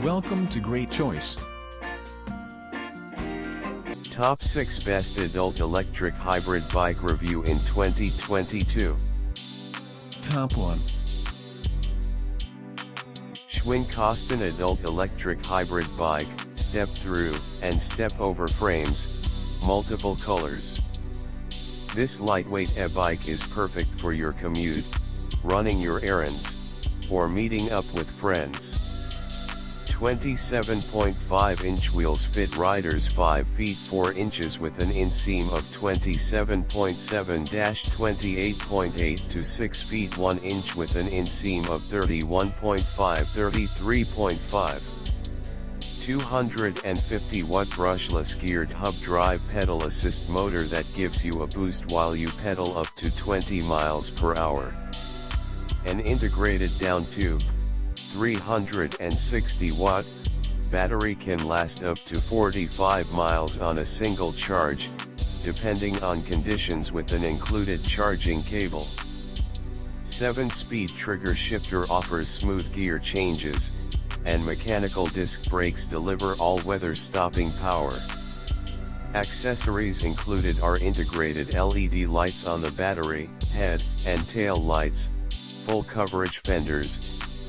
Welcome to Great Choice. Top 6 Best Adult Electric Hybrid Bike Review in 2022. Top 1. Schwinn Coston Adult Electric Hybrid Bike, Step-Thru, and Step-Over frames, multiple colors. This lightweight e-bike is perfect for your commute, running your errands, or meeting up with friends. 27.5-inch wheels fit riders 5 feet 4 inches with an inseam of 27.7-28.8 to 6 feet 1 inch with an inseam of 31.5-33.5. 250 watt brushless geared hub drive pedal assist motor that gives you a boost while you pedal up to 20 miles per hour. An integrated down tube, 360 watt, battery can last up to 45 miles on a single charge, depending on conditions with an included charging cable. 7-speed trigger shifter offers smooth gear changes, and mechanical disc brakes deliver all-weather stopping power. Accessories included are integrated LED lights on the battery, head, and tail lights, full coverage fenders,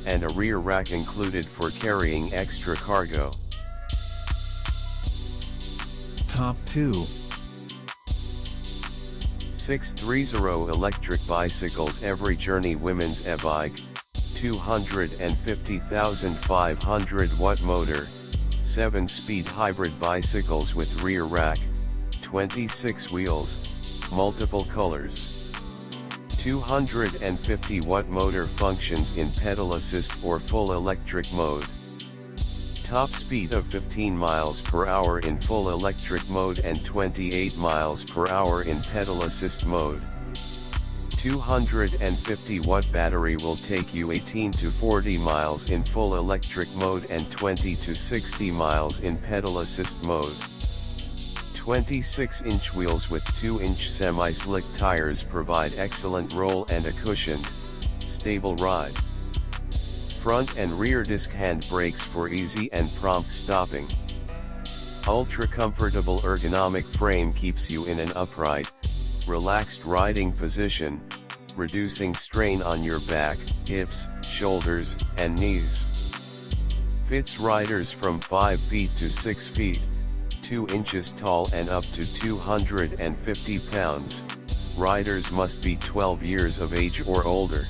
and a rear rack included for carrying extra cargo. Top 2. Sixthreezero Electric Bicycles EVRYjourney Women's E-Bike, 250,500 watt motor, 7-speed hybrid bicycles with rear rack, 26 wheels, multiple colors. 250 watt motor functions in pedal assist or full electric mode. Top speed of 15 miles per hour in full electric mode and 28 miles per hour in pedal assist mode. 250 watt battery will take you 18 to 40 miles in full electric mode and 20 to 60 miles in pedal assist mode. 26-inch wheels with 2-inch semi-slick tires provide excellent roll and a cushioned, stable ride. Front and rear disc hand brakes for easy and prompt stopping. Ultra-comfortable ergonomic frame keeps you in an upright, relaxed riding position, reducing strain on your back, hips, shoulders, and knees. Fits riders from 5 feet to 6 feet. 2 inches tall and up to 250 pounds, riders must be 12 years of age or older.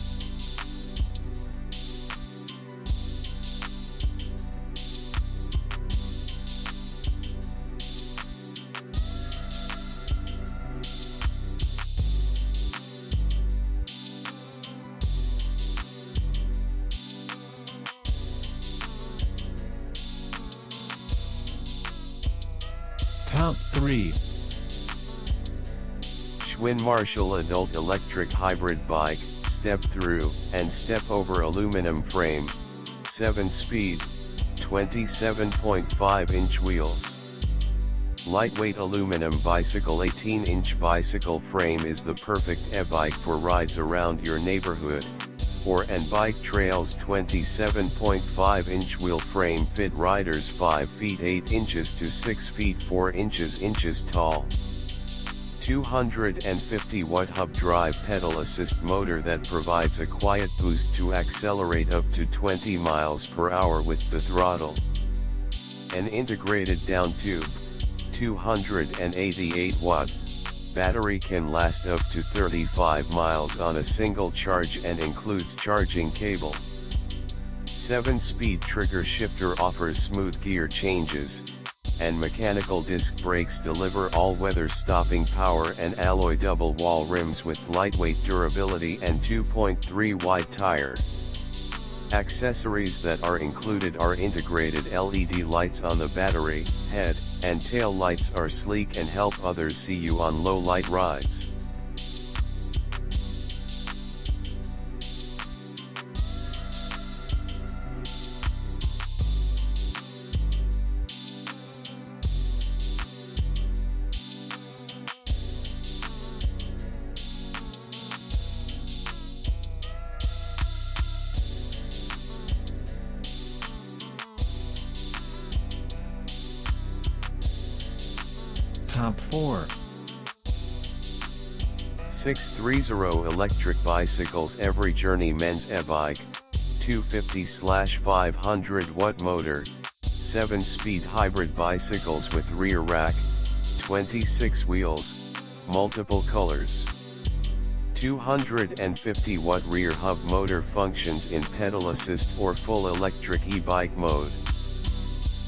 Top 3. Schwinn Marshall Adult Electric Hybrid Bike, Step-Thru, and Step-Over aluminum frame, 7-speed, 27.5-inch wheels. Lightweight aluminum bicycle 18-inch bicycle frame is the perfect e-bike for rides around your neighborhood, and bike trails. 27.5-inch wheel frame fit riders 5 feet 8 inches to 6 feet 4 inches tall. 250 watt hub drive pedal assist motor that provides a quiet boost to accelerate up to 20 miles per hour with the throttle. An integrated down tube, 288 watt, battery can last up to 35 miles on a single charge and includes charging cable. 7-speed trigger shifter offers smooth gear changes, and mechanical disc brakes deliver all-weather stopping power and alloy double-wall rims with lightweight durability and 2.3 wide tire. Accessories that are included are integrated LED lights on the battery, head, and tail lights are sleek and help others see you on low-light rides. Top 4. 630 electric bicycles. EVRYjourney men's e-bike, 250/500 watt motor, 7-speed hybrid bicycles with rear rack, 26 wheels, multiple colors. 250 watt rear hub motor functions in pedal assist or full electric e-bike mode.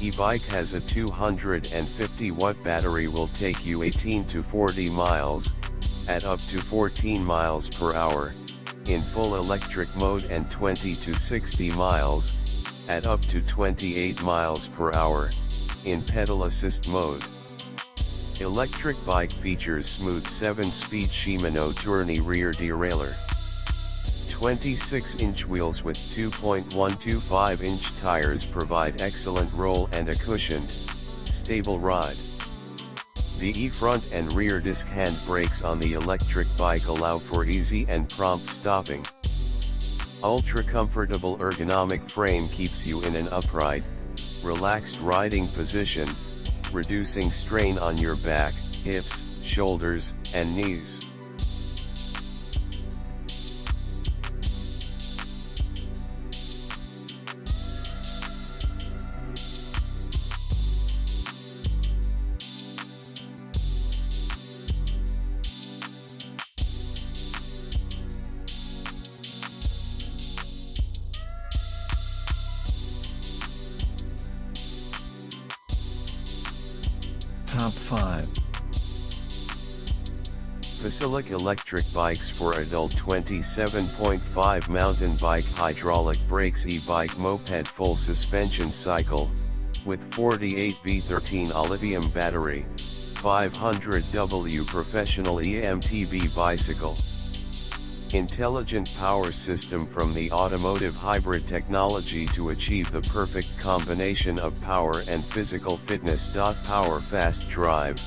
E-bike has a 250 watt battery, will take you 18 to 40 miles, at up to 14 miles per hour, in full electric mode, and 20 to 60 miles, at up to 28 miles per hour, in pedal assist mode. Electric bike features smooth 7-speed Shimano tourney rear derailleur. 26-inch wheels with 2.125-inch tires provide excellent roll and a cushioned, stable ride. The e-front and rear disc hand brakes on the electric bike allow for easy and prompt stopping. Ultra-comfortable ergonomic frame keeps you in an upright, relaxed riding position, reducing strain on your back, hips, shoulders, and knees. Top 5. PASELEC electric bikes for adult. 27.5 mountain bike, hydraulic brakes, e-bike, moped, full suspension cycle, with 48V13 lithium battery, 500W professional EMTB bicycle. Intelligent power system from the automotive hybrid technology to achieve the perfect combination of power and physical fitness. Power fast drive.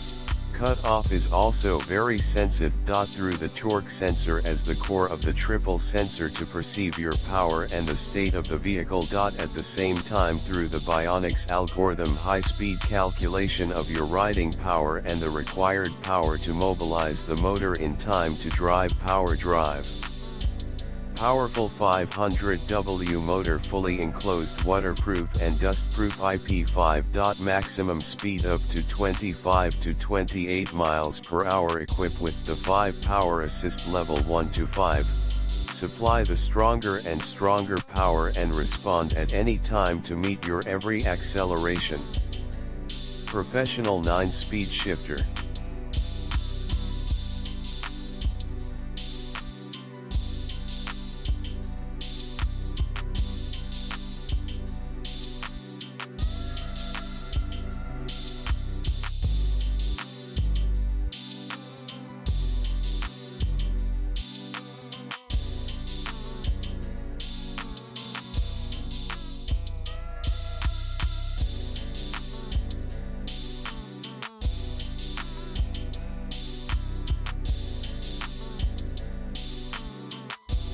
Cut-off is also very sensitive. Through the torque sensor as the core of the triple sensor to perceive your power and the state of the vehicle. At the same time through the Bionics algorithm high-speed calculation of your riding power and the required power to mobilize the motor in time to drive. Power drive. Powerful 500W motor, fully enclosed, waterproof and dustproof, IP5. Maximum speed up to 25 to 28 miles per hour, equipped with the 5 power assist level 1 to 5. Supply the stronger and stronger power and respond at any time to meet your every acceleration. Professional 9-speed shifter.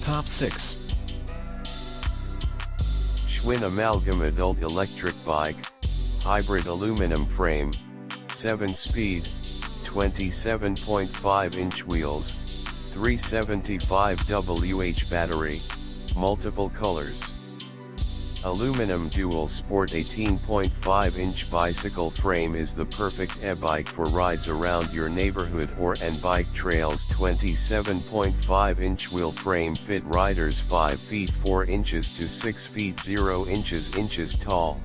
Top 6. Schwinn Amalgam adult electric bike, hybrid aluminum frame, 7-speed, 27.5-inch wheels, 375Wh battery, multiple colors. Aluminum dual sport 18.5-inch bicycle frame is the perfect e-bike for rides around your neighborhood or and bike trails. 27.5-inch wheel frame fit riders 5 feet 4 inches to 6 feet 0 inches tall.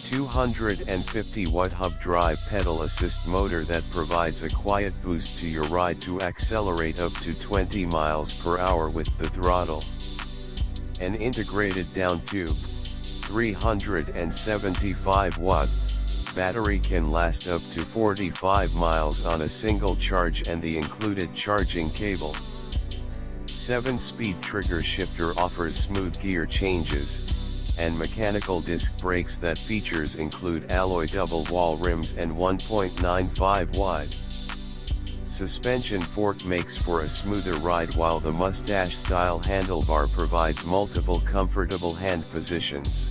250 watt hub drive pedal assist motor that provides a quiet boost to your ride to accelerate up to 20 miles per hour with the throttle. An integrated down tube, 375 watt, battery can last up to 45 miles on a single charge, and the included charging cable. 7-speed trigger shifter offers smooth gear changes, and mechanical disc brakes that features include alloy double wall rims and 1.95 wide. Suspension fork makes for a smoother ride, while the mustache-style handlebar provides multiple comfortable hand positions.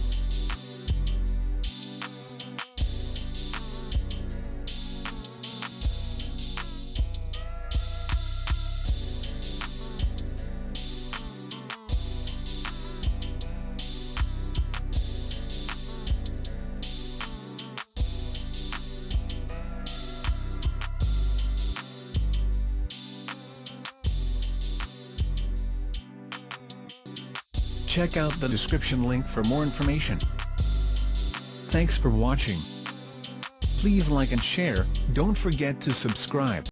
Check out the description link for more information. Thanks for watching. Please like and share, don't forget to subscribe.